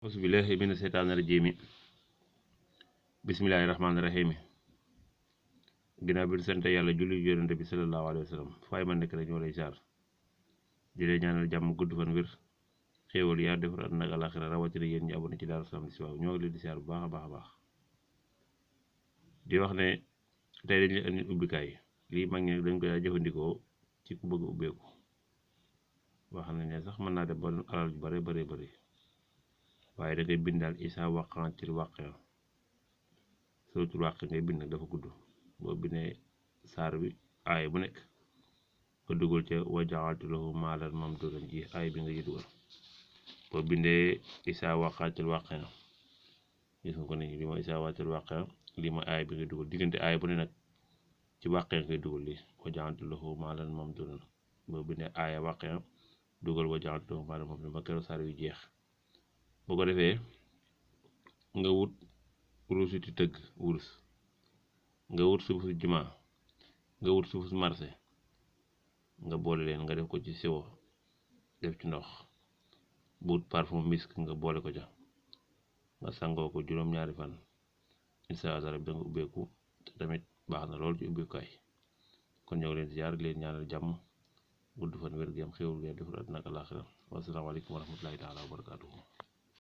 Auzubillahi mina seytaani rajiim bismillahi rahmaani rahiim ginnaaw bi ñu sant yàlla julli yonent bi sallallahu alayhi wa sallam faay ma nekk rek ñoo lay jaar di leen ñaanal jàmm gudd fan wér xéewal yaa defar àddina ak àllaaxira rawatina yéen ñi abonné ci Daaru Salaam si waaw ñoo ngi leen di siyaar bu baax a baax a baax di wax ne tey dañ leen andi ubbikaay lii mag ñi dañ koy jëfandikoo ci ku bëgg ubbeeku wax nañ ne sax mën naa dem ba alal ju bare bëri waaye da ngay bind daal isaa waqantil waqi'a suratul waqi'a ngay bind nag dafa gudd boo bindee saar bi aay bu nekk nga dugal ca wa ja'altu lahu maalan mamduudan ji aay bi nga ji dugal boo bindee isaa waqantil waqi'a gis nga ko ni lii mooy isaa waqantil waqi'a lii mooy aay bi nga dugal diggante aay bu ne nag ci waqi'a ngay dugal lii wa ja'altu lahu maalan mamduudan boo bindee aaya waqi'a dugal wa ja'altu lahu maalan mamduudan ba keroog saar yu jeex. boo ko defee nga wut ruusiti tëgg wurus nga wut suufu jumaa nga wut suufu marché nga boole leen nga def ko ci siwo def ci ndox bu wut parfum misk nga boole ko ca nga sangoo ko juróom-ñaari fan incha allah rabbi da nga ubbeeku te tamit baax na lool ci ubbeekukaay kon ñëw leen ziar leen ñaanal jàmm gudd fan wér gu yaram xéwal gu defar àddina ak àllaaxira wasalaamaaleykum wa rahmatulahi taala wa barakaatuhu